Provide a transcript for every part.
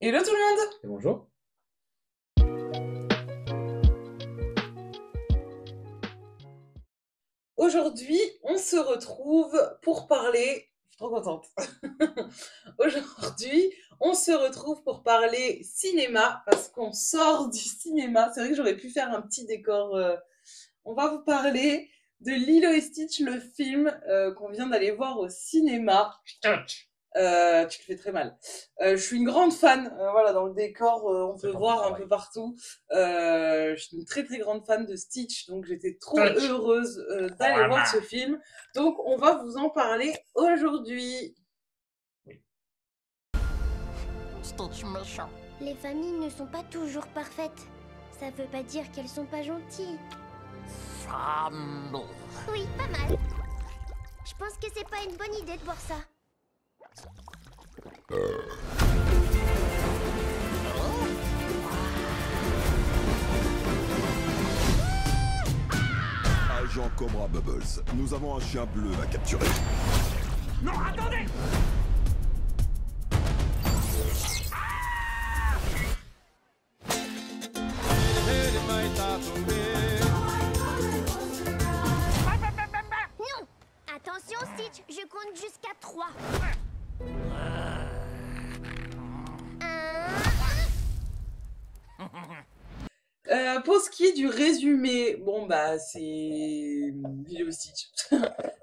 Hello tout le monde! Et bonjour. Aujourd'hui, on se retrouve pour parler. Je suis trop contente. Aujourd'hui, on se retrouve pour parler cinéma parce qu'on sort du cinéma. C'est vrai que j'aurais pu faire un petit décor. On va vous parler de Lilo et Stitch, le film qu'on vient d'aller voir au cinéma. Tu le fais très mal. Je suis une grande fan. Voilà, dans le décor, on peut voir un peu partout. Je suis une très très grande fan de Stitch, donc j'étais trop heureuse d'aller voir ce film. Donc on va vous en parler aujourd'hui. Stitch méchant. Les familles ne sont pas toujours parfaites. Ça veut pas dire qu'elles sont pas gentilles. Famille. Oui, pas mal. Je pense que c'est pas une bonne idée de voir ça. Agent Cobra Bubbles, nous avons un chien bleu à capturer. Non, attendez! Non! Attention, Stitch, je compte jusqu'à 3. Pour ce qui est du résumé, bon bah c'est Lilo et Stitch.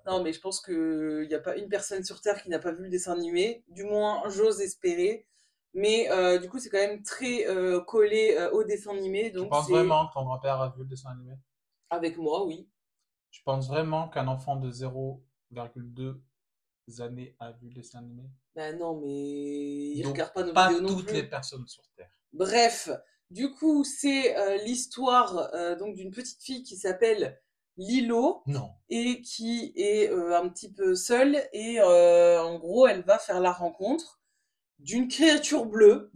Non mais je pense qu'il n'y a pas une personne sur Terre qui n'a pas vu le dessin animé, du moins j'ose espérer. Mais du coup c'est quand même très collé au dessin animé, Tu donc penses c'est vraiment que ton grand-père a vu le dessin animé? avec moi, oui. Tu penses vraiment qu'un enfant de 0,2 années a vu le dessin animé? Bah non mais il Donc, regarde pas nos pas vidéos non toutes les plus. personnes sur Terre. Bref, du coup c'est l'histoire donc d'une petite fille qui s'appelle Lilo. Non. Et qui est un petit peu seule et en gros elle va faire la rencontre d'une créature bleue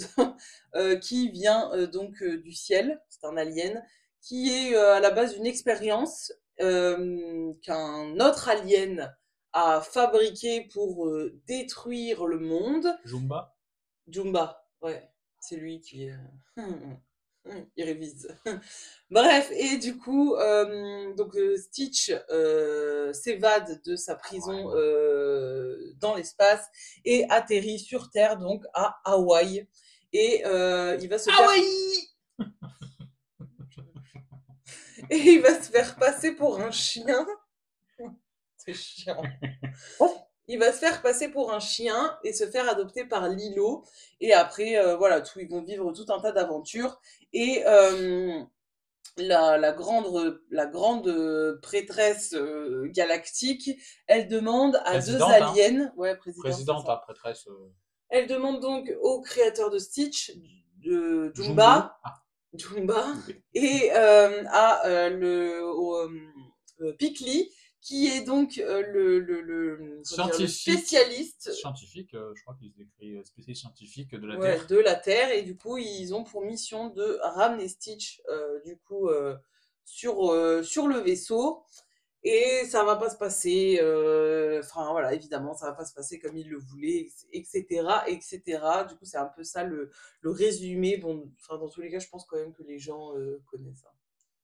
qui vient donc du ciel, c'est un alien, qui est à la base une expérience qu'un autre alien a fabriqué pour détruire le monde. Jumba? Jumba, ouais, c'est lui qui est... il révise. Bref, et du coup, donc Stitch s'évade de sa prison dans l'espace et atterrit sur Terre, donc à Hawaï. Et il va se faire... Hawaï! Et il va se faire passer pour un chien. C'est chiant. Il va se faire passer pour un chien et se faire adopter par Lilo. Et après, voilà, ils vont vivre tout un tas d'aventures. Et la grande prêtresse galactique, elle demande à deux Présidente, hein? aliens, ouais, Présidente, ça. hein, prêtresse. Elle demande donc au créateur de Stitch, de Jumbo? Jumba, Ah, Jumba, oui. et Pikli, qui est donc le Scientifique. spécialiste Scientifique, je crois qu'il écrit spécialiste scientifique de la ouais, Terre. de la Terre, et du coup ils ont pour mission de ramener Stitch du coup sur le vaisseau. Et ça va pas se passer, enfin voilà, évidemment, ça va pas se passer comme il le voulait, etc., etc. Du coup, c'est un peu ça le résumé. Bon, enfin, dans tous les cas, je pense quand même que les gens connaissent ça.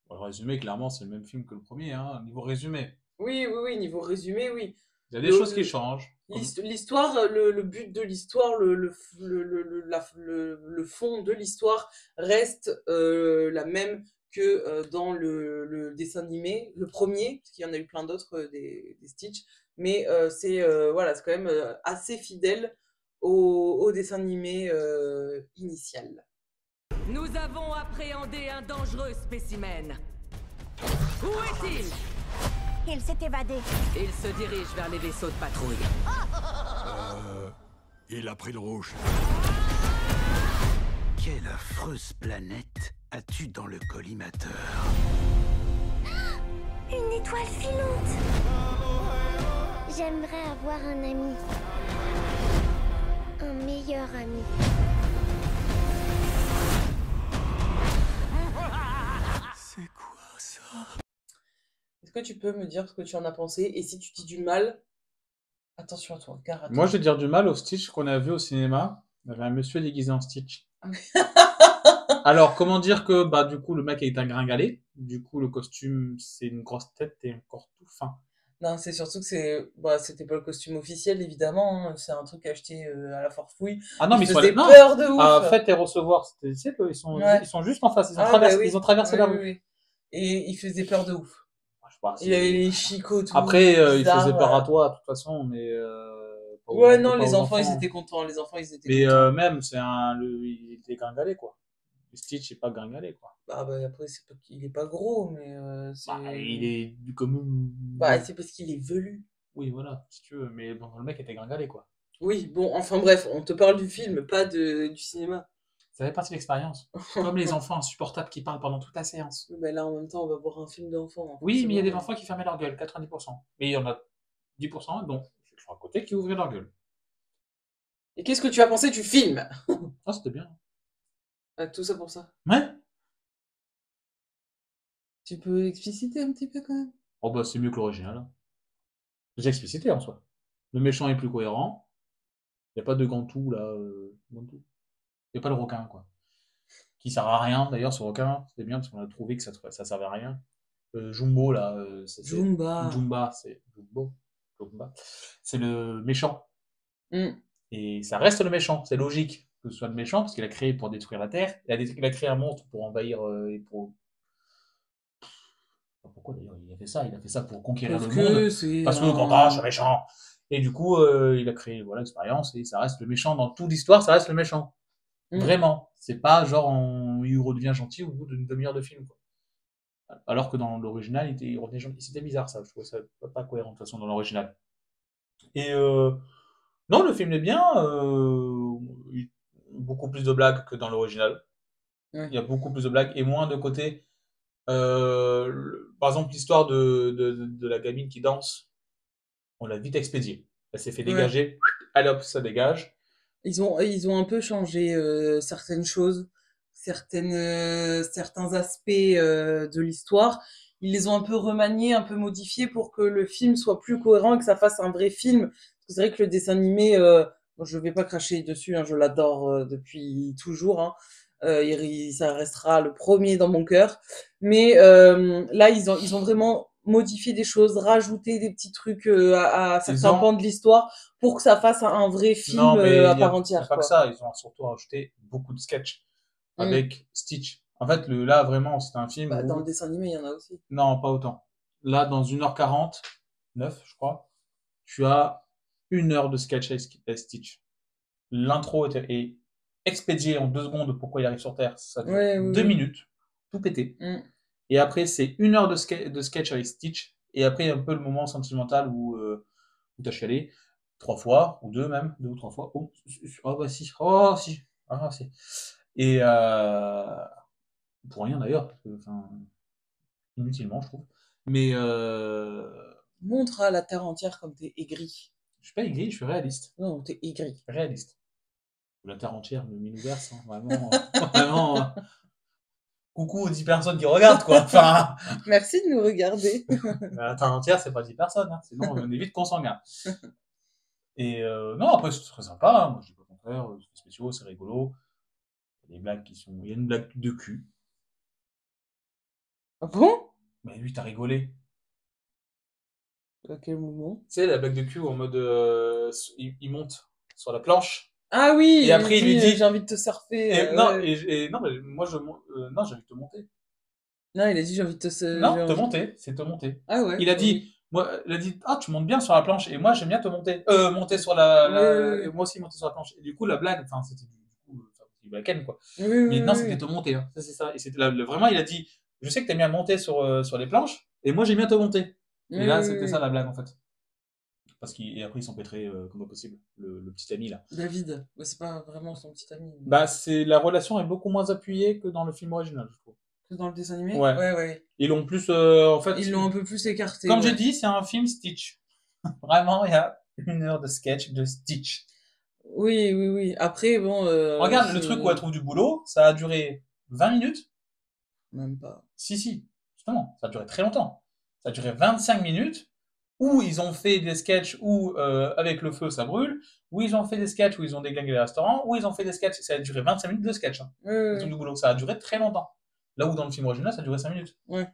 Bon, le résumé, clairement, c'est le même film que le premier, hein, niveau résumé. Oui, oui, oui, niveau résumé, oui. Il y a des Le, choses qui le- changent. Comme... L'histoire, le but de l'histoire, le fond de l'histoire reste la même que dans le dessin animé, le premier, parce qu'il y en a eu plein d'autres des Stitch, mais c'est voilà, c'est quand même assez fidèle au dessin animé initial. Nous avons appréhendé un dangereux spécimen. Où est-il? Il s'est évadé. Il se dirige vers les vaisseaux de patrouille. Il a pris le rouge. Quelle affreuse planète as-tu dans le collimateur? Une étoile filante. J'aimerais avoir un ami. Un meilleur ami. C'est quoi ça? Est-ce que tu peux me dire ce que tu en as pensé? Et si tu dis du mal, attention à toi, gare à toi. Moi, je vais dire du mal au Stitch qu'on a vu au cinéma. Il y avait un monsieur déguisé en Stitch. Alors, comment dire que, bah, du coup, le mec est un gringalet. Du coup, le costume, c'est une grosse tête et un corps tout fin. Non, c'est surtout que c'était pas le costume officiel, évidemment, hein. C'est un truc acheté à la farfouille. Ah non, Il mais ils sont faisait allés... Non, peur de ouf. à Fête et Recevoir, tu sais qu'ils sont, Ouais. ils sont juste en face. Ils ont, Ah, bah oui. ils ont traversé Oui, la oui, rue. oui. Et il faisait peur de ouf. Je sais pas, Il avait les chicots tout Après, il bizarres, faisait peur à toi, de toute façon, mais... pas aux- Ouais, non, pas les aux enfants, ils étaient contents. Les enfants, ils étaient Mais contents. même, il était gringalet, quoi. Le Stitch est pas gringalet, quoi. Bah, après, c'est pas qu'il est pas gros, mais Bah, il est comme... Bah, c'est parce qu'il est velu. Oui, voilà, si tu veux. Mais bon, le mec était gringalet, quoi. Oui, bon, enfin bref, on te parle du film, pas du cinéma. Ça fait partie de l'expérience. Comme les enfants insupportables qui parlent pendant toute la séance. Mais là, en même temps, on va voir un film d'enfant, hein, Oui, mais il y a des forcément. enfants qui fermaient leur gueule, 90%. Mais il y en a 10%, dont ceux qui sont à côté, qui ouvraient leur gueule. Et qu'est-ce que tu as pensé du film? Ah, c'était bien. Ah, tout ça pour ça. Ouais. Tu peux expliciter un petit peu quand même? Oh bah, c'est mieux que l'original. J'ai explicité en soi. Le méchant est plus cohérent. Il n'y a pas de Gantou, là. Gantou. Il n'y a pas le requin, quoi. Qui sert à rien, d'ailleurs, ce requin. C'était bien parce qu'on a trouvé que ça servait à rien. Jumbo, là. Jumba. Jumba, c'est Jumbo. Jumba. C'est le méchant. Hmm. Et ça reste le méchant. C'est logique que ce soit le méchant parce qu'il a créé pour détruire la Terre. Il a créé un monstre pour envahir et pour. Pourquoi d'ailleurs il a fait ça? Il a fait ça pour conquérir Parce le que monde. c'est Parce que un- quand c'est méchant. Et du coup, il a créé voilà l'expérience et ça reste le méchant dans toute l'histoire. Ça reste le méchant. Hmm. Vraiment. C'est pas genre il redevient gentil au bout d'une demi-heure de film, quoi. Alors que dans l'original, il revenait gentil. C'était bizarre ça. Je trouvais ça pas cohérent de toute façon dans l'original. Et non, le film est bien. Beaucoup plus de blagues que dans l'original. Ouais. Il y a beaucoup plus de blagues et moins de côté. Par exemple, l'histoire de la gamine qui danse, on l'a vite expédiée. Elle s'est fait dégager. Allez hop, ça dégage. Ils ont un peu changé certaines choses, certains aspects de l'histoire. Ils les ont un peu remaniés, un peu modifiés pour que le film soit plus cohérent et que ça fasse un vrai film. Parce que c'est vrai que le dessin animé, bon, je vais pas cracher dessus, hein, je l'adore depuis toujours. Hein. Ça restera le premier dans mon cœur. Mais là, ils ont vraiment modifié des choses, rajouté des petits trucs à certains pans de l'histoire pour que ça fasse un vrai film Non, mais à il y a, part il y a entière. pas Quoi. que ça. Ils ont surtout rajouté beaucoup de sketchs avec Stitch. En fait, là, vraiment, c'est un film Bah, où... dans le dessin animé, il y en a aussi. Non, pas autant. Là, dans 1h49, je crois, tu as 1 heure de sketch avec Stitch. L'intro est expédiée en 2 secondes. Pourquoi il arrive sur Terre? Ça dure Ouais, oui, 2 oui. minutes, tout pété. Et après, c'est 1 heure de sketch avec Stitch. Et après, il y a un peu le moment sentimental où t'as chialé 3 fois, ou 2 même, 2 ou 3 fois. Oh bah si, oh si, ah si. Et pour rien d'ailleurs, parce que, enfin, inutilement, je trouve. Mais Montre à la terre entière comme t'es aigri. je suis pas aigri, je suis réaliste. Non, t'es aigri. Réaliste. La terre entière, le Minoverse, hein, vraiment, vraiment. Coucou aux 10 personnes qui regardent, quoi. Enfin, Merci de nous regarder. la terre entière, c'est pas 10 personnes, hein. Sinon on est vite consanguin. Et non, après c'est très sympa, hein. Moi je dis pas le contraire, c'est spéciaux, c'est rigolo. Il y a des blagues qui sont. Il y a une blague de cul. Ah bon? Mais lui, t'as rigolé. À quel moment? Tu sais, la blague de cul où en mode il monte sur la planche. Ah oui, Et après, il lui dit j'ai envie de te surfer. non, ouais. et non, mais moi non, j'ai envie de te monter. Non, il a dit j'ai envie de te Non, j'ai te envie- monter, c'est te monter. Ah ouais. Il a dit, ah, tu montes bien sur la planche, et moi, j'aime bien te monter. Monter sur la, Oui. et moi aussi monter sur la planche. Et du coup, la blague, enfin, c'était du coup, il la ken, quoi. Oui, oui, Mais non, oui, c'était oui. te monter, hein. Ça, c'est ça. Et c'était vraiment, il a dit, je sais que t'aimes bien monter sur les planches, et moi, j'aime bien te monter. Et Oui, là, oui, c'était oui. ça, la blague, en fait. Et après, ils sont pétrés comme pas possible. Le petit ami, là. David, bah, c'est pas vraiment son petit ami. Mais- Bah, la relation est beaucoup moins appuyée que dans le film original, je trouve. Que dans le dessin animé? Ouais. Ouais. Ils l'ont plus, en fait. Ils l'ont un peu plus écarté. Comme ouais. j'ai dit, c'est un film Stitch. Vraiment, il y a 1 heure de sketch de Stitch. Oui. Après, bon. Regarde, le c'est- truc où elle trouve du boulot, ça a duré 20 minutes. Même pas. Si, justement, ça a duré très longtemps. Ça a duré 25 minutes où ils ont fait des sketchs où avec le feu ça brûle, où ils ont fait des sketchs où ils ont déglingué les restaurants, où ils ont fait des sketchs, ça a duré 25 minutes de sketch. Hein. Le truc de boulot, ça a duré très longtemps. Là où dans le film original, ça a duré 5 minutes. Ouais.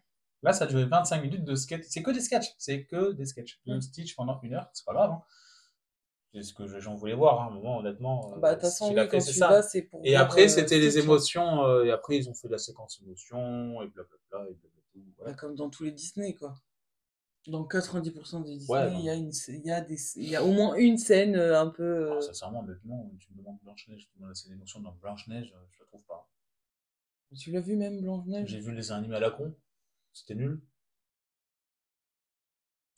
Là, ça a duré 25 minutes de sketch. C'est que des sketchs. C'est que des sketchs. De Stitch pendant 1 heure, c'est pas grave. Hein. C'est ce que j'en voulais voir, hein, à un moment, honnêtement. Bah, de toute façon, s'il a oui, fait, quand c'est tu ça. vas, c'est pour Et voir, après, c'était les Stitch, hein. émotions. Et après, ils ont fait la séquence émotions, et blablabla, et blablabla. Voilà. Bah, comme dans tous les Disney, quoi. Dans 90% des Disney, Ouais, il y a au moins une scène un peu. Alors, sincèrement, honnêtement, tu me demandes Blanche-Neige, tu me demandes la émotions dans Blanche-Neige, je la trouve pas. Tu l'as vu même, Blanche-Neige? J'ai vu les animés à la con, c'était nul.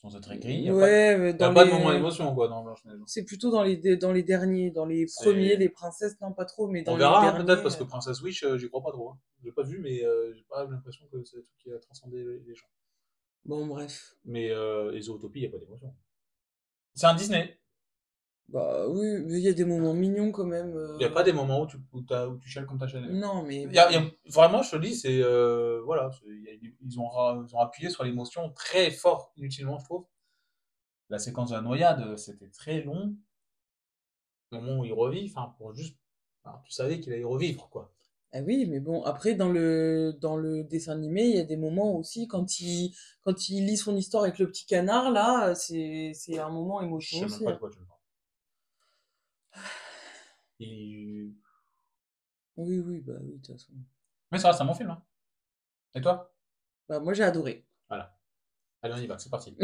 Sans être aigri, il n'y a Ouais, mais pas de moment d'émotion, quoi, dans Blanche-Neige. c'est plutôt dans les derniers, dans les C'est- premiers, les princesses, non pas trop, mais dans On les verra, hein, derniers. peut-être, parce que Princess Wish, j'y crois pas trop. Hein. J'ai pas vu, mais j'ai pas l'impression que c'est un truc qui a transcendé les gens. Bon, bref. Mais et Zootopie, il n'y a pas d'émotion. C'est un Disney. Bah oui, mais il y a des moments mignons quand même. Il n'y a pas des moments où tu chiales comme ta chaîne. Non, mais. Vraiment, je te le dis, c'est. Voilà, ils ont appuyé sur l'émotion très fort, inutilement, je trouve. La séquence de la noyade, c'était très long. Le moment où il revit, enfin, pour juste. Enfin, tu savais qu'il allait revivre, quoi. Ah oui, mais bon, après, dans le dessin animé, il y a des moments aussi, quand il lit son histoire avec le petit canard, là, c'est un moment Je émotion sais même aussi. pas Hein. de quoi tu me parles. Il- Oui, bah oui, de toute façon. Mais ça reste un bon film, hein. Et toi? Bah, moi, j'ai adoré. Voilà. Allez, on y va, c'est parti.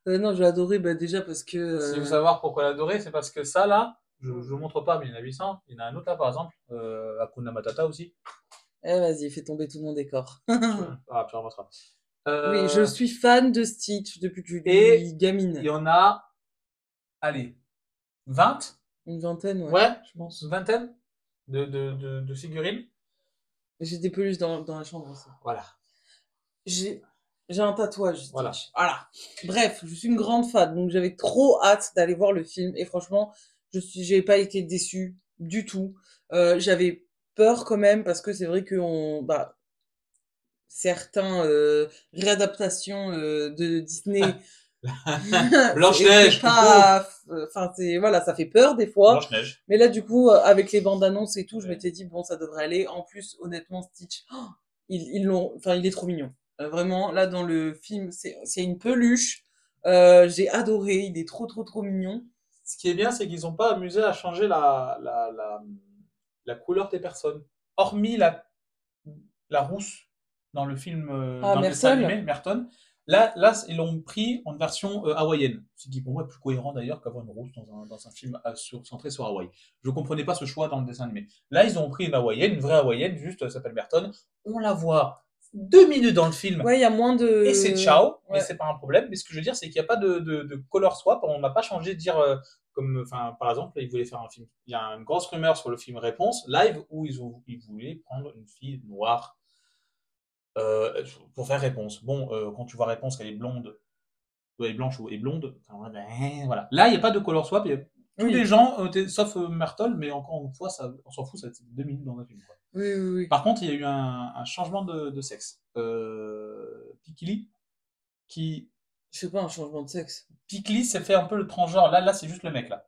Non, j'ai adoré, bah, déjà parce que. Si vous voulez savoir pourquoi l'adorer, c'est parce que ça, là, je ne montre pas, mais il y en a 800. Il y en a un autre là, par exemple, Hakuna Matata aussi. Eh, vas-y, fais tomber tout mon décor. Ah, tu remontreras. Oui, je suis fan de Stitch depuis que je Et suis gamine. il y en a, allez, 20? Une vingtaine, ouais, Ouais, je pense. une vingtaine de figurines. J'ai des peluches dans la chambre aussi. Voilà. J'ai un tatouage Stitch. Voilà. Voilà. Bref, je suis une grande fan, donc j'avais trop hâte d'aller voir le film. Et franchement, j'ai pas été déçue du tout. J'avais peur quand même parce que c'est vrai que certains réadaptations de Disney. Blanche-Neige, c'est pas, enfin voilà, ça fait peur des fois. Blanche-Neige. Mais là, du coup, avec les bandes annonces et tout, je Ouais. m'étais dit bon, ça devrait aller. En plus, honnêtement, Stitch, il est trop mignon. Vraiment, là dans le film, c'est une peluche. J'ai adoré. Il est trop mignon. Ce qui est bien, c'est qu'ils n'ont pas amusé à changer la couleur des personnes. Hormis la rousse dans le film, dans le dessin Merton. animé, Merton. Là, ils l'ont pris en version hawaïenne. Ce qui pour moi est plus cohérent d'ailleurs qu'avoir une rousse dans un film centré sur Hawaï. Je ne comprenais pas ce choix dans le dessin animé. Là, ils ont pris une hawaïenne, une vraie hawaïenne, juste, elle s'appelle Merton. On la voit 2 minutes dans le film. Ouais, il y a moins de. Et c'est ciao, mais Ouais. c'est pas un problème. Mais ce que je veux dire, c'est qu'il n'y a pas de color swap. On n'a pas changé de dire, comme, enfin, par exemple, ils voulaient faire un film. Il y a une grosse rumeur sur le film Réponse live où ils voulaient prendre une fille noire pour faire Réponse. Bon, quand tu vois Réponse qu'elle est blonde, elle est blanche et blonde, enfin, voilà. Là, il n'y a pas de color swap. Il y a tous Oui. les gens, sauf Myrtle, mais encore une fois, on s'en fout, ça c'est 2 minutes dans un film. Quoi. Oui. Par contre, il y a eu un changement de sexe. Pikili, qui. Je sais pas, un changement de sexe. Pikili s'est fait un peu le transgenre. Là, c'est juste le mec, là.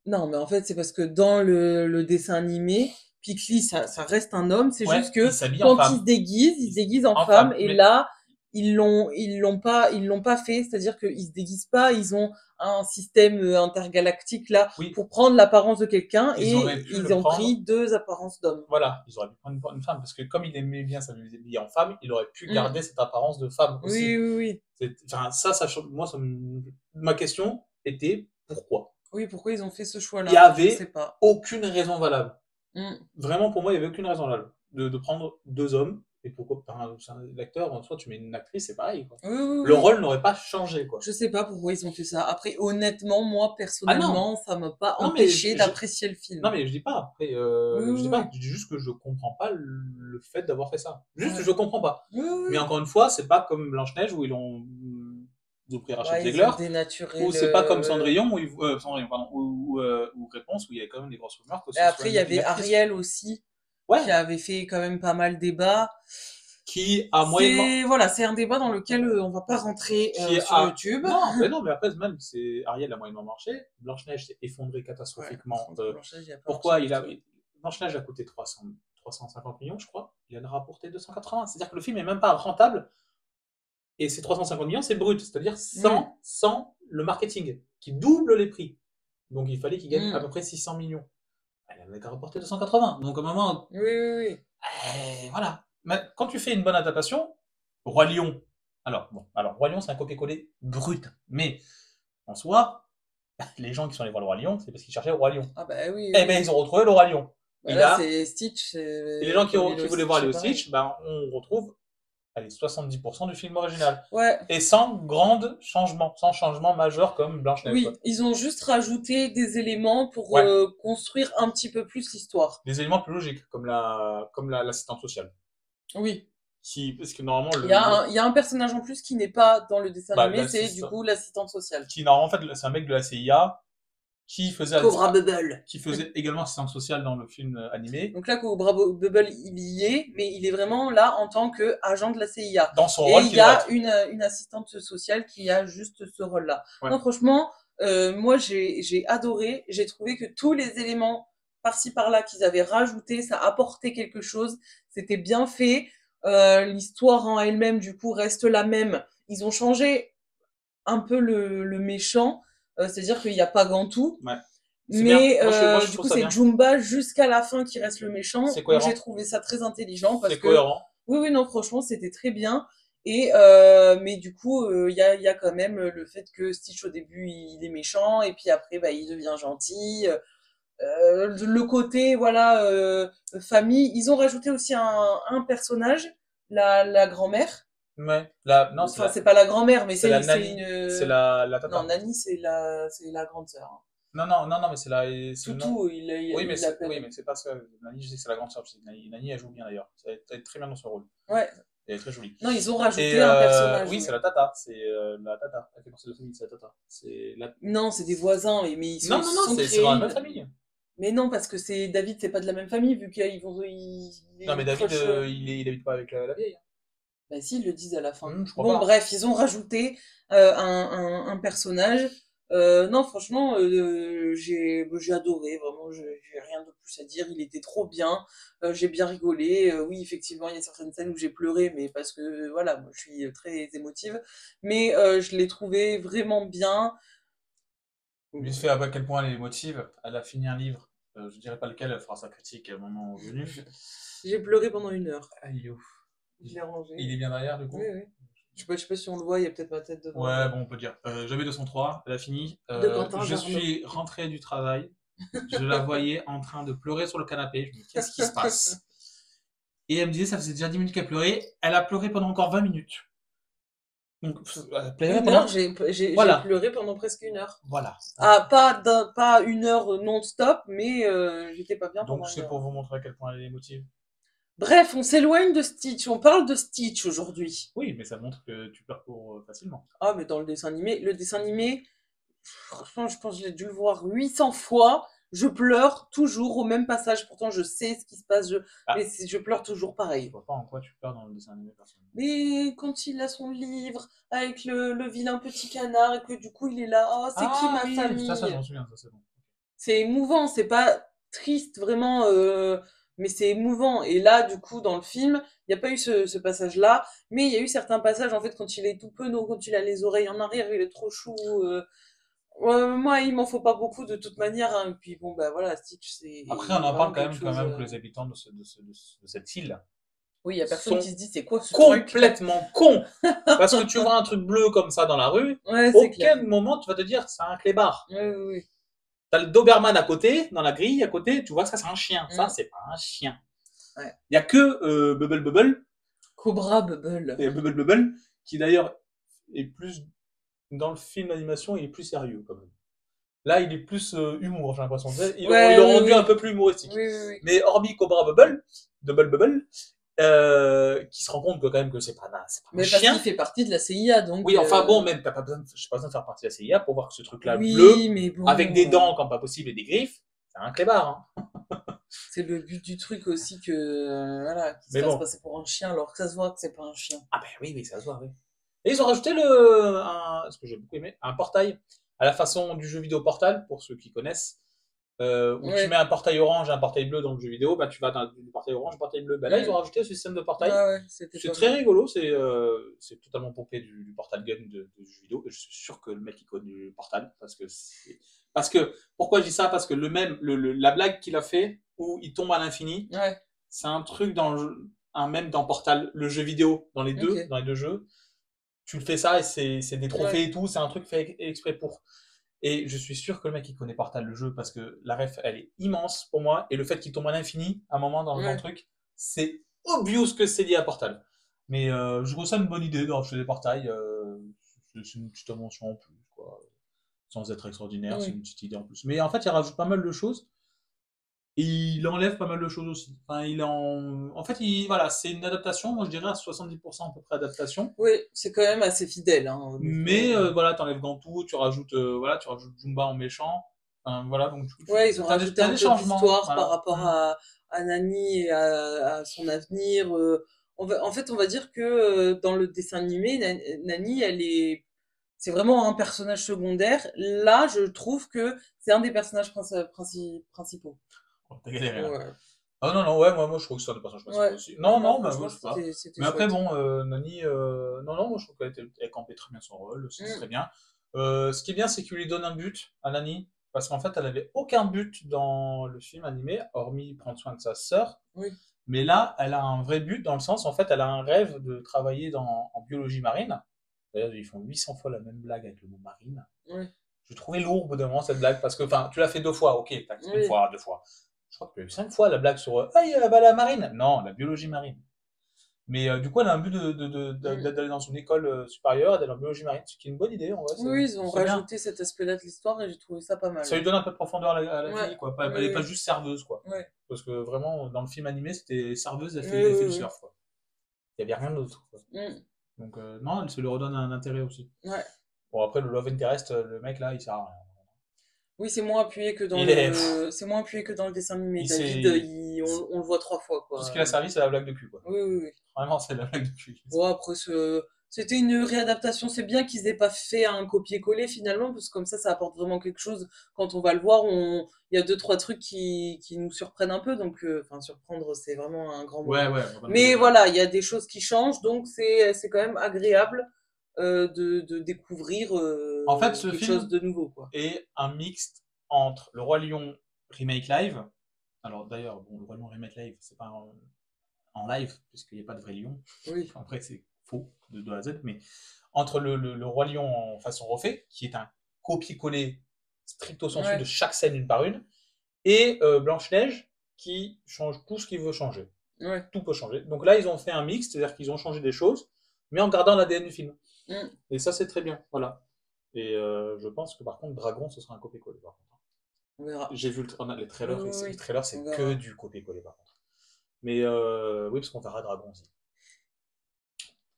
Non, mais en fait, c'est parce que dans le dessin animé, Pikli, ça reste un homme. C'est Ouais, juste que il s'habille en quand femme. il se déguise en En femme. femme, Et mais- là, ils l'ont pas fait. C'est-à-dire qu'ils se déguisent pas. Ils ont un système intergalactique là Oui. pour prendre l'apparence de quelqu'un. Ils Et auraient pu ils le ont prendre. pris 2 apparences d'hommes. Voilà, ils auraient pu prendre une femme, parce que comme il aimait bien s'habiller en femme, il aurait pu Mm. garder cette apparence de femme aussi. Oui. Enfin, moi, ma question était pourquoi? Oui, pourquoi ils ont fait ce choix-là? Il y avait- Je sais pas. Aucune raison valable. Mm. Vraiment, pour moi, il n'y avait aucune raison valable de prendre 2 hommes. Et pourquoi l'acteur, soit tu mets une actrice, c'est pareil. Quoi. Oui. Le rôle n'aurait pas changé. Quoi. Je sais pas pourquoi ils ont fait ça. Après, honnêtement, moi, personnellement, ça m'a pas Non, mais empêché d'apprécier le film. Non, mais je dis pas. Après, Oui, je dis oui. pas. Je dis juste que je comprends pas le fait d'avoir fait ça. Juste, Ouais. je comprends pas. Oui. Mais encore une fois, c'est pas comme Blanche-Neige où ils ont pris Rachel Ouais, ils Zegler. ont dénaturé Ou c'est le- pas comme Cendrillon, ou Réponse, où il y a quand même des grosses rumeurs que ce Et après, soit il y avait une actrice. Ariel aussi, Ouais. qui avait fait quand même pas mal débat. qui a moyennement... Voilà, c'est un débat dans lequel on va pas rentrer Qui sur a- YouTube. Non, mais après, même, Ariel a moyennement marché. Blanche-Neige s'est effondrée catastrophiquement. Pourquoi Blanche-Neige a coûté 350 millions, je crois. Il en a rapporté 280. C'est-à-dire que le film est même pas rentable. Et ces 350 millions, c'est brut. C'est-à-dire sans le marketing, qui double les prix. Donc il fallait qu'il gagne à peu près 600 millions. Elle en a rapporté 280. Donc au moment... Oui. Voilà. Mais quand tu fais une bonne adaptation, Roi Lion. Alors, Roi Lion, c'est un copier-coller brut. Mais, en soi, les gens qui sont allés voir le Roi Lion, c'est parce qu'ils cherchaient le Roi Lion. Ah bah oui. Eh ben, ils ont retrouvé le Roi Lion. Et là, c'est Stitch. Et les gens qui voulaient voir Lilo Stitch, on retrouve 70% du film original. Ouais. Et sans changement majeur comme Blanche-Neige. Oui, Quoi. ils ont juste rajouté des éléments pour construire un petit peu plus l'histoire. Des éléments plus logiques, comme l'assistante sociale. Oui. Parce que normalement... Il y a un personnage en plus qui n'est pas dans le dessin animé, c'est du coup l'assistante sociale. Qui, normalement, en fait, c'est un mec de la CIA qui faisait Cobra Bubble. Qui faisait également assistante sociale dans le film animé. Donc là, Cobra Bubble, il y est, mais il est vraiment là en tant qu'agent de la CIA. Dans son rôle. Et il y a une assistante sociale qui a juste ce rôle-là. Ouais. Non, franchement, moi, j'ai adoré. J'ai trouvé que tous les éléments par-ci par-là qu'ils avaient rajoutés, ça apportait quelque chose. C'était bien fait. L'histoire en elle-même, du coup, reste la même. Ils ont changé un peu le méchant. C'est-à-dire qu'il n'y a pas Gantou. Ouais. Mais moi, du coup, c'est Jumba jusqu'à la fin qui reste le méchant. J'ai trouvé ça très intelligent. C'est cohérent. Oui, non, franchement, c'était très bien. Et mais du coup, il y a quand même le fait que Stitch, au début, il est méchant. Et puis après, il devient gentil. Le côté, famille. Ils ont rajouté aussi un personnage, la grand-mère. Ouais. C'est pas la grand-mère, mais c'est la tata. Non, Nani, c'est la grande sœur. Non, mais c'est la... Toutou, oui, mais c'est pas ça. Nani, je sais que c'est la grande sœur. Nani, elle joue bien d'ailleurs. Elle est très bien dans son rôle. Ouais. Elle est très jolie. Non, ils ont rajouté un personnage. Oui, c'est la tata. C'est la tata. Elle fait partie de la famille, c'est la tata. Non, c'est des voisins, mais ils sont... Non, c'est dans la même famille. Mais non, parce que David, c'est pas de la même famille, vu qu'ils vont... Non, mais David, il habite pas avec la vieille. Bah si, ils le disent à la fin. Je crois pas. Bref, ils ont rajouté un personnage. Non, franchement, j'ai adoré, vraiment, j'ai rien de plus à dire. Il était trop bien, j'ai bien rigolé. Oui, effectivement, il y a certaines scènes où j'ai pleuré, mais parce que, voilà, moi, je suis très émotive. Mais je l'ai trouvé vraiment bien. Vite fait, à quel point elle est émotive. Elle a fini un livre. Je dirais pas lequel, elle fera sa critique à un moment venu. J'ai pleuré pendant 1 heure. Aïe, ouf. Je l'ai rangé. Il est bien derrière, du coup. Oui. Je sais pas si on le voit, il y a peut-être ma tête devant. Ouais, bon, on peut dire. J'avais 203, elle a fini. Je suis rentré du travail. Je la voyais en train de pleurer sur le canapé. Je me dis, qu'est-ce qui se passe? Et elle me disait, ça faisait déjà 10 minutes qu'elle pleurait. Elle a pleuré pendant encore 20 minutes. Donc, j'ai pleuré pendant presque 1 heure. Voilà. Ah, pas 1 heure non-stop, mais j'étais pas bien. Donc, c'est pour vous montrer à quel point elle est émotive. Bref, on s'éloigne de Stitch. On parle de Stitch aujourd'hui. Oui, mais ça montre que tu pleures facilement. Ah, mais dans le dessin animé, franchement, je pense que j'ai dû le voir 800 fois. Je pleure toujours au même passage. Pourtant, je sais ce qui se passe. Mais je pleure toujours pareil. Je vois pas en quoi tu pleures dans le dessin animé, personnellement. Mais quand il a son livre avec le vilain petit canard et que du coup il est là, oh, c'est qui ma famille? Ça, j'en souviens, ça c'est bon. C'est émouvant, c'est pas triste vraiment, mais c'est émouvant. Et là, du coup, dans le film, il n'y a pas eu ce passage-là, mais il y a eu certains passages, en fait, quand il est tout penaud, quand il a les oreilles en arrière, il est trop chou. Moi, il m'en faut pas beaucoup de toute manière. Hein. Et puis bon, voilà, Stitch, c'est... Après, on en parle quand même que les habitants de cette île... Oui, il y a personne qui se dit, c'est quoi ce truc complètement con. Parce que tu vois un truc bleu comme ça dans la rue, aucun moment tu vas te dire, c'est un clébard. Oui. T'as le Doberman à côté, dans la grille à côté, tu vois que ça c'est un chien. Ça, c'est pas un chien. Il y a que Bubble. Cobra Bubble. Et Bubble, qui d'ailleurs est plus... Dans le film d'animation, il est plus sérieux quand même. Là, il est plus humour, j'ai l'impression. Ils l'ont rendu un peu plus humoristique. Oui. Mais hormis Cobra Bubble, qui se rend compte que quand même que c'est pas un chien. Mais parce qu'il fait partie de la CIA, donc... Oui, enfin bon, même, j'ai pas besoin de faire partie de la CIA pour voir que ce truc-là bleu, mais bon, avec des dents quand pas possible et des griffes, c'est un clébard. Hein. C'est le but du truc aussi que, voilà, qu'il se Mais fasse bon. passer pour un chien alors que ça se voit que c'est pas un chien. Ah ben oui, oui, ça se voit, oui. Et ils ont rajouté ce que j'ai beaucoup aimé, un portail à la façon du jeu vidéo Portal, pour ceux qui connaissent, où tu Ouais. mets un portail orange et un portail bleu dans le jeu vidéo, bah tu vas dans le portail orange, le portail bleu. Bah là, ils ont rajouté ce système de portail. Ouais, c'était C'est pas très mal. rigolo, c'est totalement pompé du Portal Gun de jeu vidéo. Et je suis sûr que le mec il connaît du Portal parce que pourquoi je dis ça? Parce que la blague qu'il a fait où il tombe à l'infini, Ouais, c'est un truc un même dans Portal, le jeu vidéo dans les deux, Ok. dans les deux jeux. Tu le fais ça et c'est des trophées et tout, c'est un truc fait exprès pour. Et je suis sûr que le mec il connaît Portal le jeu parce que la ref elle est immense pour moi et le fait qu'il tombe à l'infini à un moment dans le Ouais. truc, c'est obvious que c'est lié à Portal. Mais je trouve ça une bonne idée de rajouter des portails. C'est une petite invention en plus, quoi. Sans être extraordinaire, Oui. c'est une petite idée en plus. Mais en fait, il rajoute pas mal de choses. Et il enlève pas mal de choses aussi. Enfin, en fait, voilà, c'est une adaptation, moi je dirais à 70% à peu près adaptation. Oui, c'est quand même assez fidèle. Hein, Mais voilà, t'enlèves Gantou, tu rajoutes Jumba en méchant. Enfin, voilà, donc Ouais, ils ont t'as rajouté un peu changements. d'histoire Voilà. par rapport à Nani et à son avenir. En fait, on va dire que dans le dessin animé, Nani, c'est vraiment un personnage secondaire. Là, je trouve que c'est un des personnages principaux. Oh, t'as galéré là. Ouais. Ah non, non, ouais, moi je trouve que c'est un des personnages principaux Ouais. aussi. Non, non, bah, franchement, je sais pas. c'était Mais après, chouette. bon, Nani, non, non, moi je trouve qu'elle campait très bien son rôle, c'était très bien. Ce qui est bien, c'est qu'il lui donne un but à Nani, parce qu'en fait, elle avait aucun but dans le film animé, hormis prendre soin de sa sœur. Oui. Mais là, elle a un vrai but dans le sens, en fait, elle a un rêve de travailler en biologie marine. D'ailleurs, ils font 800 fois la même blague avec le mot marine. Oui. Je trouvais lourd au bout d'un moment cette blague, parce que, enfin, tu l'as fait 2 fois, ok, une Oui. fois, 2 fois. Je crois que tu as eu 5 fois la blague sur ah, il va à la marine. Non, la biologie marine. Mais du coup, elle a un but d'aller dans une école supérieure, d'aller en biologie marine, ce qui est une bonne idée, en vrai. Oui, ils ont c'est bien. rajouté cet aspect-là de l'histoire et j'ai trouvé ça pas mal. Ça lui donne un peu de profondeur à la Ouais. fille, quoi. Oui, Elle est oui. pas juste serveuse, quoi. Ouais. Parce que vraiment, dans le film animé, c'était serveuse, elle Oui, fait oui, le oui. surf, quoi. Il n'y avait rien d'autre, quoi. Donc, non, ça lui redonne un intérêt aussi. Ouais. Bon, après, le Love Interest, le mec là, il sert à rien. Oui, c'est moins appuyé que dans c'est moins appuyé que dans le dessin animé. David, on le voit 3 fois, quoi. Tout ce qu'il a servi, c'est la blague de cul, quoi. Oui, oui, oui. Vraiment, c'est la blague de cul. Bon, après, c'était une réadaptation. C'est bien qu'ils aient pas fait un copier-coller finalement, parce que comme ça apporte vraiment quelque chose. Quand on va le voir, il y a 2-3 trucs qui nous surprennent un peu. Donc, enfin, surprendre, c'est vraiment un grand mot. Ouais, ouais. Mais voilà, il y a des choses qui changent, donc c'est quand même agréable de découvrir En fait, ce quelque film chose de nouveau, quoi. est un mixte entre Le Roi Lion Remake Live. Alors d'ailleurs, bon, Le Roi Lion Remake Live, c'est pas en live, puisqu'il n'y a pas de vrai lion. Oui. Après, c'est faux de A à Z, mais entre le Roi Lion en façon refait, qui est un copier-coller stricto sensu de chaque scène une par une, et Blanche-Neige, qui change tout ce qu'il veut changer. Ouais. Tout peut changer. Donc là, ils ont fait un mix, c'est-à-dire qu'ils ont changé des choses, mais en gardant l'ADN du film. Et ça, c'est très bien. Voilà. Et je pense que par contre, Dragon, ce sera un copier-coller. Par contre. On verra. J'ai vu les trailers, Oui, et oui, les trailers, c'est on que verra. du copier-coller par contre. Mais oui, parce qu'on verra Dragon aussi.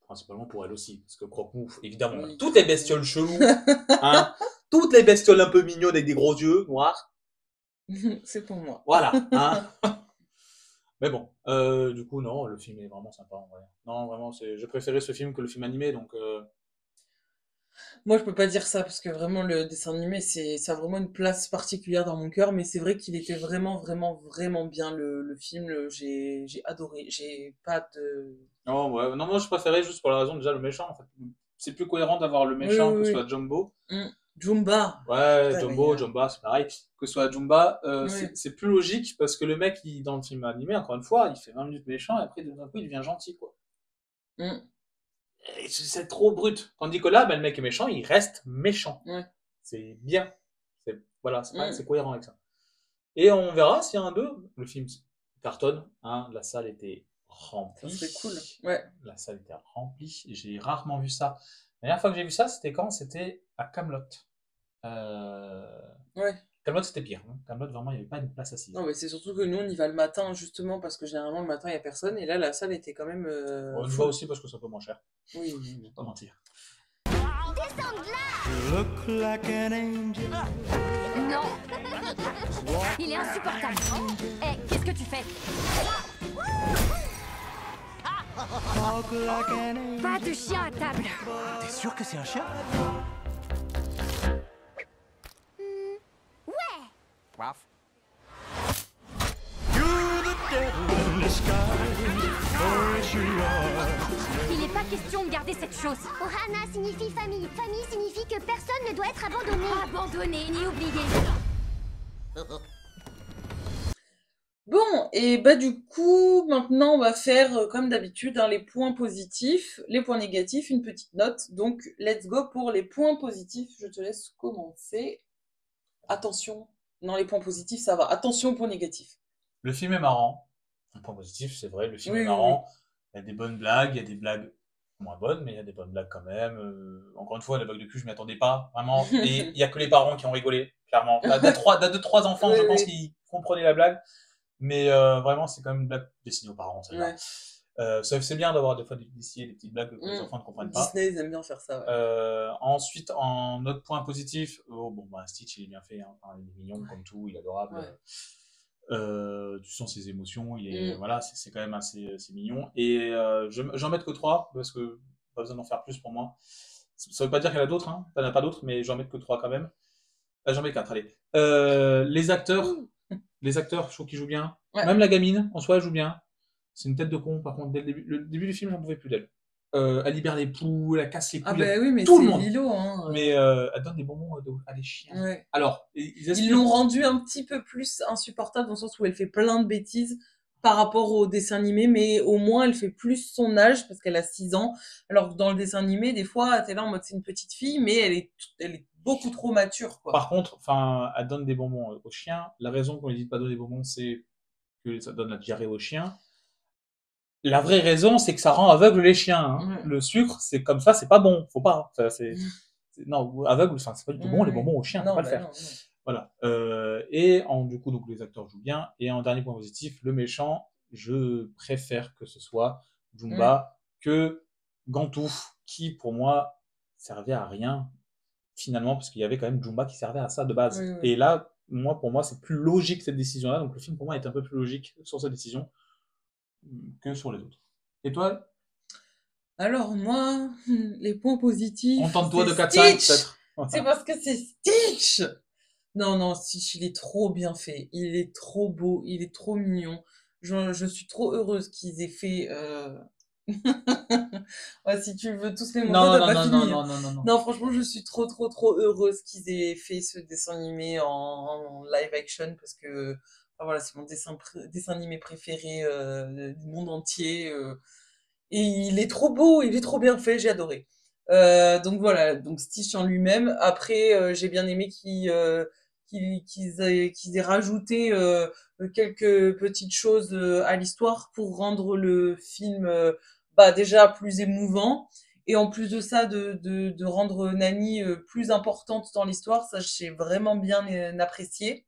Principalement pour elle aussi. Parce que Croque-Mou, évidemment, Oui. toutes les bestioles cheloues, hein, toutes les bestioles un peu mignonnes avec des gros yeux noirs, C'est pour moi. voilà. Hein. Mais bon, du coup, non, le film est vraiment sympa en vrai. Non, vraiment, j'ai préféré ce film que le film animé, donc. Moi, je peux pas dire ça parce que vraiment le dessin animé, ça a vraiment une place particulière dans mon cœur, mais c'est vrai qu'il était vraiment, vraiment, vraiment bien le film. J'ai adoré. J'ai pas de. Non, ouais, non, moi je préférais juste pour la raison déjà le méchant en fait. C'est plus cohérent d'avoir le méchant Oui, que ce oui. soit Jumbo. Jumba. Ouais, Putain, Jumbo, mais, Jumba, c'est pareil. Que ce soit Jumba, Ouais. c'est plus logique parce que le mec, dans le film animé, encore une fois, il fait 20 minutes méchant et après d'un coup il devient gentil quoi. Et c'est trop brut. Tandis que là, ben, le mec est méchant, il reste méchant. Ouais. C'est bien. Voilà, c'est cohérent avec ça. Et on verra s'il y a un 2. Le film cartonne, hein, la salle était remplie. Ça serait cool. Ouais. La salle était remplie. J'ai rarement vu ça. La dernière fois que j'ai vu ça, c'était quand? C'était à Kaamelott. Ouais. Kaamelott, c'était pire. Hein. Kaamelott, vraiment, il n'y avait pas une place assise. Non, mais c'est surtout que nous, on y va le matin, justement, parce que généralement, le matin, il n'y a personne. Et là, la salle était quand même. On y va full. aussi parce que c'est un peu moins cher. Oui. Je vais pas mentir. Des descendre là. Non. Il est insupportable. Eh, qu'est-ce que tu fais? Pas de chien à table. T'es sûr que c'est un chien? Ouais. Ruff. Il n'est pas question de garder cette chose. Ohana signifie famille. Famille signifie que personne ne doit être abandonné. Abandonné ni oublié. Bon, et bah du coup, maintenant on va faire comme d'habitude les points positifs, les points négatifs, une petite note. Donc, let's go pour les points positifs. Je te laisse commencer. Attention, non, les points positifs, ça va. Attention aux points négatifs. Le film est marrant. Un point positif, c'est vrai, le film Oui, est oui, marrant. Il y a des bonnes blagues, il y a des blagues moins bonnes, mais il y a des bonnes blagues quand même. Encore une fois, la blague de cul, je m'y attendais pas, vraiment. Et il y a que les parents qui ont rigolé, clairement. T'as deux, trois enfants, Oui, je pense, oui. qui comprenaient la blague. Mais vraiment, c'est quand même une blague destinée aux parents, celle-là. Ouais. C'est bien d'avoir des fois d'essayer des petites blagues que les Mm. enfants ne comprennent pas. Disney, ils aiment bien faire ça. Ouais. Ensuite, en autre point positif, Stitch, il est bien fait, hein. Enfin, il est mignon comme tout, il est adorable. Ouais. Tu sens ses émotions, il est, Mm. voilà, c'est quand même assez mignon. Et j'en mets que 3, parce que pas besoin d'en faire plus pour moi. Ça veut pas dire qu'il y en a d'autres, hein. Il n'y en a pas d'autres, mais j'en mets que 3 quand même. J'en mets 4, allez. Les acteurs, je trouve qu'ils jouent bien. Ouais. Même la gamine, en soi, elle joue bien. C'est une tête de con, par contre, dès le début du film, j'en pouvais plus d'elle. Elle libère les poules, elle casse les Ah couilles. bah oui, mais tout le c'est monde. Lilo, hein. Mais elle donne des bonbons à des chiens. Ouais. Alors, Ils expliquent- l'ont rendu un petit peu plus insupportable dans le sens où elle fait plein de bêtises par rapport au dessin animé, mais au moins elle fait plus son âge parce qu'elle a 6 ans. Alors que dans le dessin animé, des fois, t'es là en mode c'est une petite fille, mais elle est beaucoup trop mature, quoi. Par contre, enfin, elle donne des bonbons aux chiens. La raison qu'on lui dit de pas donner des bonbons, c'est que ça donne la diarrhée aux chiens. La vraie raison, c'est que ça rend aveugle les chiens, hein. Ouais. Le sucre, c'est comme ça, c'est pas bon. Faut pas. Non, aveugle, enfin, c'est pas du tout bon, les bonbons aux chiens, faut pas le faire. Non. Voilà. Du coup, donc, les acteurs jouent bien. Et en dernier point positif, le méchant, je préfère que ce soit Jumba que Gantouf, qui, pour moi, servait à rien, finalement, parce qu'il y avait quand même Jumba qui servait à ça de base. Oui. Et là, pour moi, c'est plus logique cette décision-là. Donc, le film, pour moi, est un peu plus logique sur cette décision que sur les autres. Et toi, Alors moi, les points positifs. contente-toi de c'est 4-5, Stitch. peut-être. C'est parce que c'est Stitch. Non, Stitch, il est trop bien fait. Il est trop beau. Il est trop mignon. Je suis trop heureuse qu'ils aient fait. Ouais, si tu veux tous les montrer, t'as pas fini. non. Non, franchement, je suis trop heureuse qu'ils aient fait ce dessin animé en live action parce que enfin, voilà, c'est mon dessin animé préféré du monde entier. Et il est trop beau, il est trop bien fait, j'ai adoré. Donc voilà, donc Stitch en lui-même. Après, j'ai bien aimé qu'ils aient rajouté quelques petites choses à l'histoire pour rendre le film déjà plus émouvant. Et en plus de ça, de rendre Nani plus importante dans l'histoire, ça j'ai vraiment bien apprécié.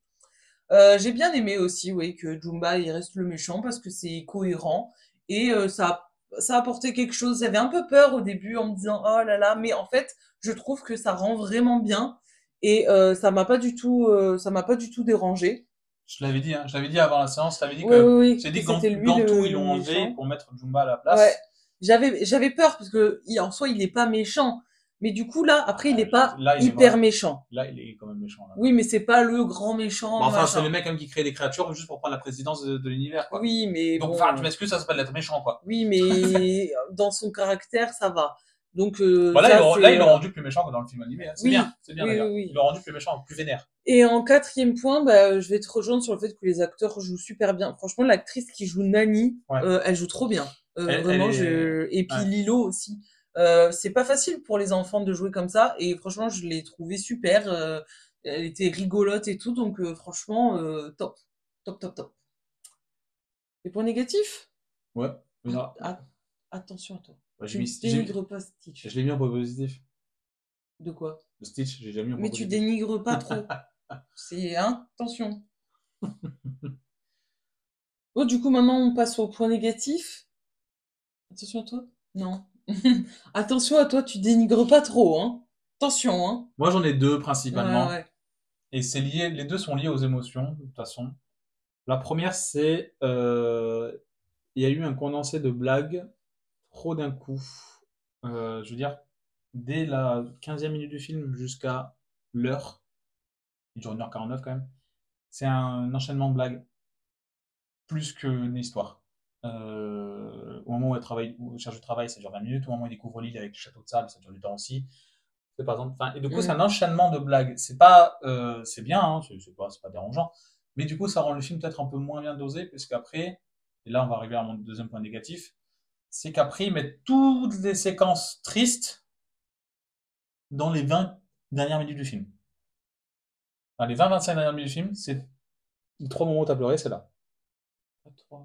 J'ai bien aimé aussi, oui, que Jumba il reste le méchant parce que c'est cohérent et ça a apporté quelque chose. J'avais un peu peur au début en me disant oh là là, mais en fait, je trouve que ça rend vraiment bien et ça m'a pas du tout dérangé. Je l'avais dit, hein. Je l'avais dit avant la séance, je t'avais dit Oui, j'ai dit que c'était lui Gantou, le ils l'ont enlevé méchant. pour mettre Jumba à la place. Ouais, j'avais peur parce que en soi il est pas méchant, mais du coup là après il est pas Là, il est hyper vraiment- méchant. Là, il est quand même méchant. Là. Oui, mais c'est pas le grand méchant. Bon, enfin, machin. c'est le mec quand même qui crée des créatures juste pour prendre la présidence de l'univers, quoi. Oui, mais Donc, bon. enfin, tu m'excuses, ça s'appelle être méchant, quoi. Oui, mais dans son caractère, ça va. Donc, Là, ça, ils l'ont rendu plus méchant que dans le film animé. Hein. C'est Oui, bien, d'ailleurs. oui. Ils l'ont rendu plus méchant, plus vénère. Et en 4e point, je vais te rejoindre sur le fait que les acteurs jouent super bien. Franchement, l'actrice qui joue Nani, Ouais. elle joue trop bien. Elle Vraiment, est- et puis ouais. Lilo aussi. C'est pas facile pour les enfants de jouer comme ça. Et franchement, je l'ai trouvée super. Elle était rigolote et tout. Donc, franchement, top. Top. Les points négatifs? Ouais. Mais non. Attention à toi. Ouais, Tu dénigres pas Stitch. Je l'ai mis en point positif. De quoi? Le Stitch, j'ai jamais mis en point Mais tu positif. dénigres pas trop. C'est, attention. Oh, du coup, maintenant, on passe au point négatif. Attention à toi? Non. Attention à toi, tu dénigres pas trop, hein. Attention, hein. Moi, j'en ai deux Ouais, principalement. ouais. Et c'est lié, les deux sont liés aux émotions, de toute façon. La première, c'est il y a eu un condensé de blagues trop d'un coup. Je veux dire, dès la 15e minute du film jusqu'à l'heure, il dure 1h49 quand même, c'est un enchaînement de blagues plus qu'une histoire. Au moment où elle cherche du travail, ça dure 20 minutes. Au moment où il découvre l'île avec le château de sable, ça dure du temps aussi. C'est par exemple, enfin, et du coup, c'est un enchaînement de blagues. C'est pas, c'est bien, hein, c'est pas dérangeant. Mais du coup, ça rend le film peut-être un peu moins bien dosé, puisqu'après, et là, on va arriver à mon deuxième point négatif, c'est qu'après, ils mettent toutes les séquences tristes dans les 20 dernières minutes du film. Enfin, les 20-25 dernières minutes du film, c'est les 3 moments où t'as pleuré, c'est là.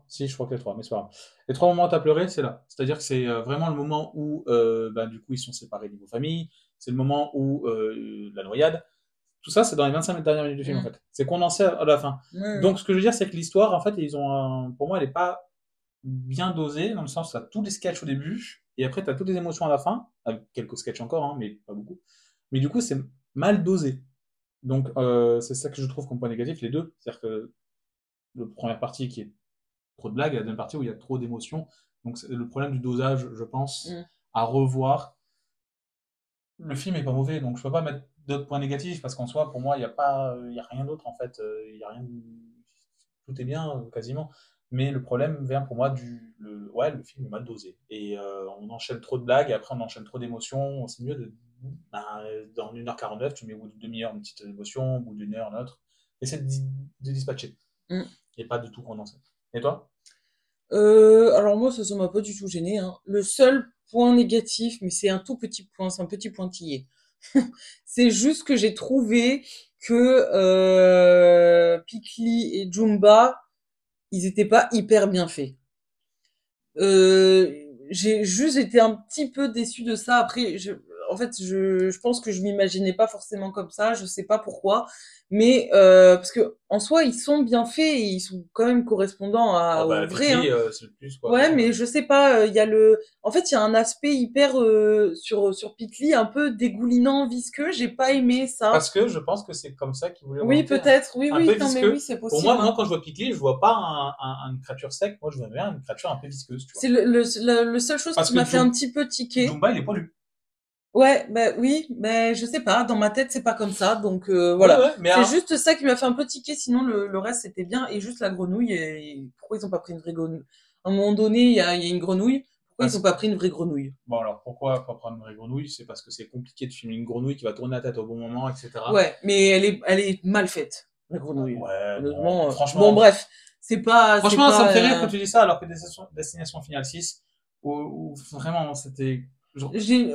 Si, je crois que les 3, mais c'est pas grave. Les 3 moments où t'as pleuré, c'est là. C'est-à-dire que c'est vraiment le moment où, du coup, ils sont séparés niveau famille. C'est le moment où la noyade. Tout ça, c'est dans les 25 dernières minutes du film, en fait. C'est condensé à la fin. Donc, ce que je veux dire, c'est que l'histoire, en fait, pour moi, elle est pas bien dosée, dans le sens où t'as tous les sketchs au début, et après, t'as toutes les émotions à la fin, avec quelques sketchs encore, hein, mais pas beaucoup. Mais du coup, c'est mal dosé. Donc, c'est ça que je trouve comme point négatif, les deux. C'est-à-dire que la première partie qui est trop de blagues, et la deuxième partie où il y a trop d'émotions. Donc, c'est le problème du dosage, je pense, à revoir. Le film est pas mauvais, donc je peux pas mettre d'autres points négatifs, parce qu'en soi, pour moi, il y a rien d'autre, en fait. Il y a rien, tout est bien, quasiment. Mais le problème vient pour moi ouais, le film est mal dosé. Et on enchaîne trop de blagues, et après on enchaîne trop d'émotions. C'est mieux dans 1h49, tu mets au bout de demi-heure une petite émotion, au bout d'une heure, une autre. Essaie de dispatcher. Et pas du tout condenser. Et toi? Alors moi, ça m'a pas du tout gêné, hein. Le seul point négatif, mais c'est un tout petit point, c'est un petit pointillé. C'est juste que j'ai trouvé que Pikli et Jumba, ils étaient pas hyper bien faits. J'ai juste été un petit peu déçue de ça. Après, en fait, je pense que je m'imaginais pas forcément comme ça. Je sais pas pourquoi, mais parce que en soi, ils sont bien faits et ils sont quand même correspondants Oh, au vrai. Pikli, Hein. c'est le plus, quoi. Ouais, mais je sais pas. Il y a en fait, il y a un aspect hyper sur Pikli, un peu dégoulinant, visqueux. J'ai pas aimé ça. Parce que je pense que c'est comme ça qu'ils voulaient Oui, remonter, peut-être. Oui, un oui, peu non, mais visqueux. oui, c'est Pour possible. moi, Hein. quand je vois Pikli, je vois pas une créature sec. Moi, je vois bien une créature un peu visqueuse, tu vois. C'est le seul chose Parce qui que m'a fait un petit peu tiquer. Jumba, il est poilu. Ouais, bah oui, mais je sais pas, dans ma tête c'est pas comme ça, donc Ouais, voilà. ouais, mais C'est juste ça qui m'a fait un peu tiquer, sinon le reste c'était bien, et juste la grenouille, et pourquoi ils ont pas pris une vraie grenouille? À un moment donné, il y a une grenouille, pourquoi ils ont pas pris une vraie grenouille? Bon, alors pourquoi pas prendre une vraie grenouille? C'est parce que c'est compliqué de filmer une grenouille qui va tourner la tête au bon moment, etc. Ouais, mais elle est mal faite, la grenouille. Ouais, Honnêtement, franchement. bon bref, c'est pas. Franchement, ça me fait rire euh, que tu dis ça, alors que Destination Finale 6, où vraiment c'était.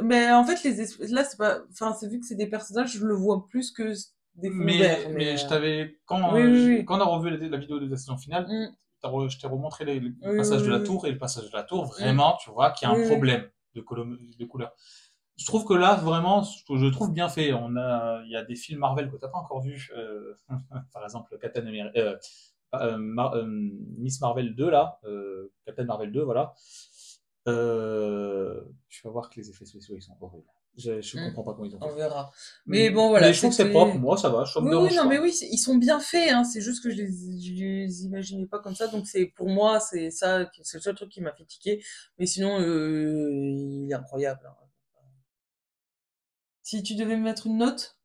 Mais en fait, là c'est pas. Enfin, c'est vu que c'est des personnages, je le vois plus que des fonds verts, Mais je t'avais. Quand, Oui, oui, oui. quand on a revu la vidéo de Destination Finale, je t'ai remontré le passage de la tour, et le passage de la tour, vraiment, tu vois, qu'il y a un problème de couleur. Je trouve que là, vraiment, je le trouve bien fait. Il y a des films Marvel que t'as pas encore vus, par exemple, Miss Marvel 2, là, Captain Marvel 2, voilà. Tu vas voir que les effets spéciaux, ils sont horribles. Je comprends pas comment ils ont fait. On verra. Mais bon, voilà. Mais je trouve que c'est propre, moi, ça va, ça me dérange pas. Oui, non, mais oui, ils sont bien faits, hein. C'est juste que je les imaginais pas comme ça. Donc pour moi, c'est ça, c'est le seul truc qui m'a fait tiquer. Mais sinon, il est incroyable. Hein. Si tu devais me mettre une note?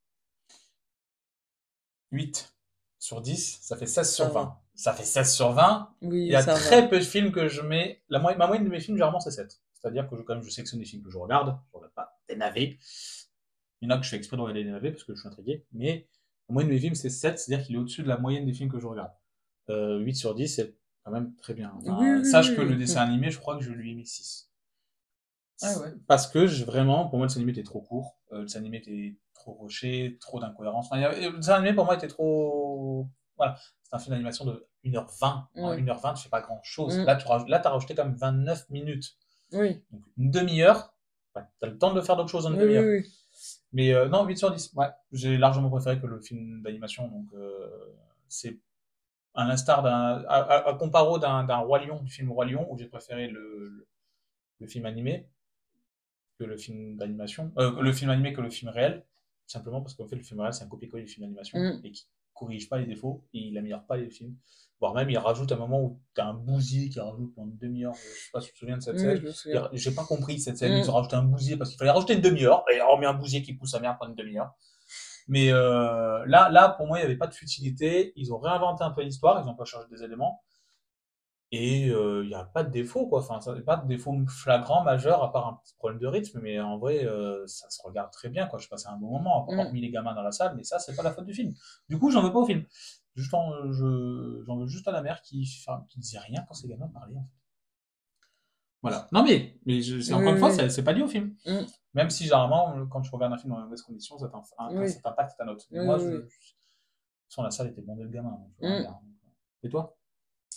8 sur 10, ça fait 16 sur Ça va. 20. Ça fait 16 sur 20. Oui, Il y a ça très va. peu de films que je mets. Ma moyenne de mes films, généralement, c'est 7. C'est-à-dire que quand même, je sélectionne des films que je regarde pas des navets. Il y en a que je fais exprès de regarder des navets parce que je suis intrigué. Mais la moyenne de mes films, c'est 7, c'est-à-dire qu'il est au-dessus de la moyenne des films que je regarde. 8 sur 10, c'est quand même très bien. Sache que le dessin animé, je crois que je lui ai mis 6. Ah ouais. Parce que vraiment, pour moi, le dessin animé était trop court. Le dessin animé était trop rushé, trop d'incohérences. Enfin, le dessin animé, pour moi, était trop. Voilà. C'est un film d'animation de 1h20. Ouais. 1h20, tu fais pas grand-chose. Là, t'as rajouté quand même 29 minutes. Oui. Donc, une demi-heure, t'as le temps de faire d'autres choses en une demi-heure. Oui. Mais non, 8 sur 10. Ouais, j'ai largement préféré que le film d'animation. Donc, c'est à l'instar à comparo d'un Roi Lion, du film Roi Lion, où j'ai préféré le film animé. que le film d'animation, le film animé que le film réel, simplement parce qu'en fait le film réel c'est un copier-coller du film d'animation et qui corrige pas les défauts et il améliore pas les films. Voire même il rajoute un moment où t'as un bousier qui rajoute pendant une demi-heure, je sais pas si tu te souviens de cette scène. Je me souviens. J'ai pas compris cette scène, ils ont rajouté un bousier parce qu'il fallait rajouter une demi-heure et on met un bousier qui pousse sa mère pendant une demi-heure. Mais là pour moi il y avait pas de futilité, ils ont réinventé un peu l'histoire, ils ont pas changé des éléments. Et il n'y a pas de défaut, quoi. Enfin, ça, pas de défaut flagrant, majeur, à part un petit problème de rythme, mais en vrai, ça se regarde très bien, quoi. Je passais un bon moment, hormis les gamins dans la salle, mais ça, c'est pas la faute du film. Du coup, j'en veux pas au film. J'en veux juste à la mère qui disait rien quand ces gamins parlaient, en fait. Voilà. Non, mais encore une fois, c'est pas lié au film. Même si, généralement, quand tu regardes un film dans les mauvaises conditions, ça impacte ta note. Mais moi, la salle était bondée de gamins. Donc, et toi?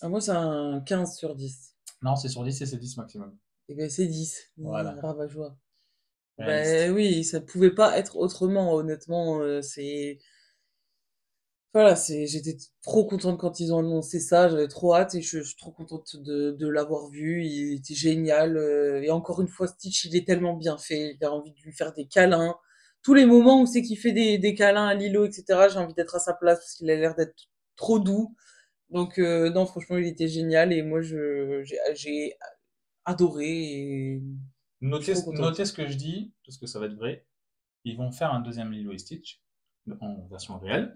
Moi, c'est un 15 sur 10. Non, c'est sur 10 et c'est 10 maximum. Et ben, c'est 10. Voilà. Rabat-joie. Réaliste. Oui, ça pouvait pas être autrement, honnêtement. Voilà, j'étais trop contente quand ils ont annoncé ça. J'avais trop hâte et je suis trop contente de l'avoir vu. Il était génial. Et encore une fois, Stitch, il est tellement bien fait. J'ai envie de lui faire des câlins. Tous les moments où c'est qu'il fait des câlins à Lilo, etc., j'ai envie d'être à sa place parce qu'il a l'air d'être trop doux. Donc non, franchement, il était génial et moi j'ai adoré et notez ce que je dis parce que ça va être vrai. Ils vont faire un deuxième Lilo et Stitch en version réelle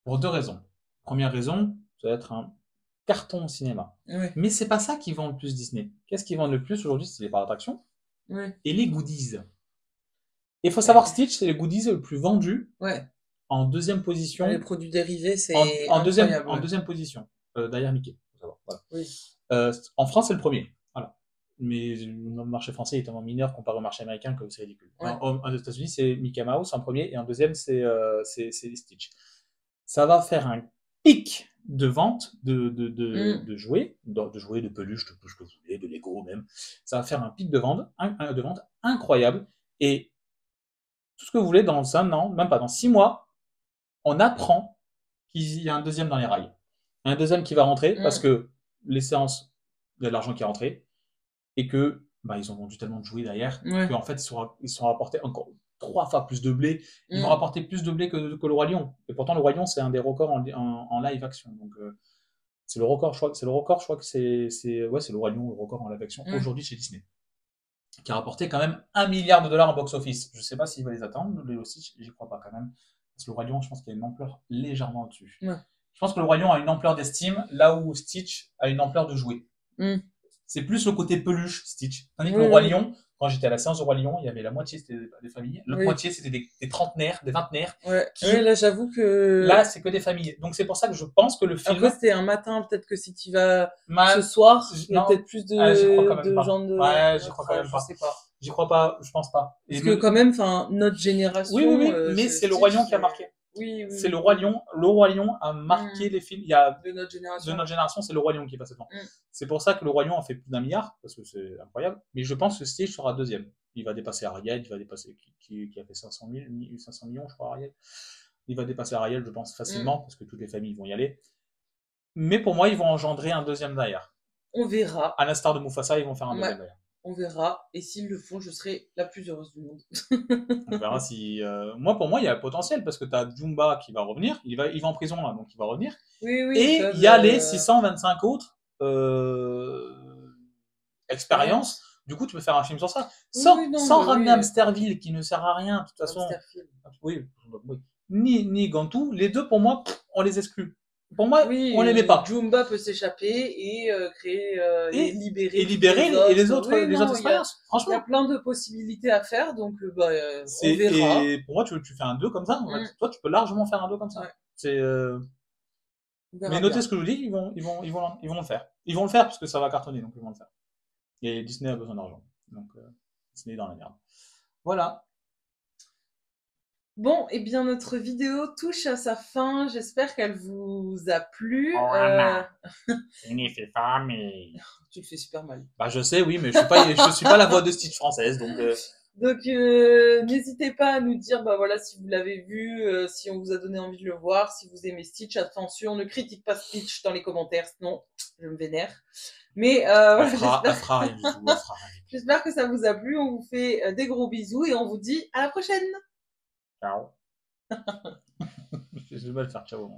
pour 2 raisons. Première raison, ça va être un carton au cinéma. Mais c'est pas ça qui vend le plus Disney. Qu'est-ce qui vend le plus aujourd'hui? C'est les parcs d'attractions et les goodies. Et il faut savoir Stitch, c'est les goodies le plus vendu. En deuxième position. Les produits dérivés, c'est en deuxième position, derrière Mickey. Faut savoir. Voilà. En France, c'est le premier. Voilà. Mais le marché français est tellement mineur comparé au marché américain que c'est ridicule. Aux États-Unis, c'est Mickey Mouse en premier et en deuxième, c'est Stitch. Ça va faire un pic de vente de jouets, de peluches, de tout ce que vous voulez, de Lego même. Ça va faire un pic de vente incroyable. Et tout ce que vous voulez, dans un an, même pas dans 6 mois, on apprend qu'il y a un deuxième dans les rails. Un deuxième qui va rentrer parce que les séances, il y a de l'argent qui est rentré et que ils ont vendu tellement de jouets derrière qu'en fait, ils sont rapportés encore 3 fois plus de blé. Ils vont rapporter plus de blé que le Roi Lion. Et pourtant, le Roi Lion, c'est un des records en live action. Donc, c'est le record, je crois que c'est le Roi Lion, le record en live action aujourd'hui chez Disney. Qui a rapporté quand même $1 milliard en box-office. Je sais pas s'il va les attendre, les aussi, j'y crois pas quand même. Parce que le Roi Lion, je pense qu'il y a une ampleur légèrement au-dessus. Je pense que le Roi Lion a une ampleur d'estime, là où Stitch a une ampleur de jouet. C'est plus le côté peluche, Stitch. Tandis que le Roi Lion, quand j'étais à la séance du Roi Lion, il y avait la moitié, c'était des familles. L'autre moitié, c'était des trentenaires, des vingtenaires. Là, j'avoue que... Là, c'est que des familles. Donc, c'est pour ça que je pense que le film... Après, c'était un matin, peut-être que si tu vas ce soir, il y a peut-être plus de gens de... Ouais, j'y crois quand même pas. Je sais pas. J'y crois pas, je pense pas. Parce que quand même, notre génération... Oui, mais c'est le Roi Lion qui a marqué. C'est le Roi Lion. Le Roi Lion a marqué les films. Il y a de notre génération, c'est le Roi Lion qui est passé devant. C'est pour ça que le Roi Lion a fait plus d'1 milliard, parce que c'est incroyable. Mais je pense que Stitch sera deuxième. Il va dépasser Ariel, il va dépasser qui a fait 500 millions, je crois, Ariel. Il va dépasser Ariel, je pense, facilement, parce que toutes les familles vont y aller. Mais pour moi, ils vont engendrer un deuxième derrière. On verra. À l'instar de Mufasa, ils vont faire un deuxième derrière. On verra. Et s'ils le font, je serai la plus heureuse du monde. On verra si... pour moi, il y a le potentiel, parce que tu as Jumba qui va revenir. Il va en prison, là, donc il va revenir. Et il y a les 625 autres expériences. Du coup, tu peux faire un film sur ça. Sans ramener Hamsterville, qui ne sert à rien, de toute façon. Ni Gantou. Les deux, pour moi, on les exclut. Pour moi, on les met pas. Jumba peut s'échapper et créer et libérer les autres expériences. Franchement, il y a plein de possibilités à faire, donc on verra. Et pour moi, tu fais un 2 comme ça. Toi, tu peux largement faire un 2 comme ça. Mais notez ce que je vous dis, ils vont le faire. Ils vont le faire parce que ça va cartonner, donc ils vont le faire. Et Disney a besoin d'argent, donc Disney est dans la merde. Voilà. Bon, et bien notre vidéo touche à sa fin. J'espère qu'elle vous a plu. Fini famille. Tu le fais super mal. Je sais, oui, mais je suis pas la voix de Stitch française, donc Donc, n'hésitez pas à nous dire, bah voilà, si vous l'avez vu, si on vous a donné envie de le voir, si vous aimez Stitch. Attention, ne critique pas Stitch dans les commentaires, sinon je me vénère. Mais voilà, j'espère que ça vous a plu. On vous fait des gros bisous et on vous dit à la prochaine. Ciao. Je vais mal faire ciao.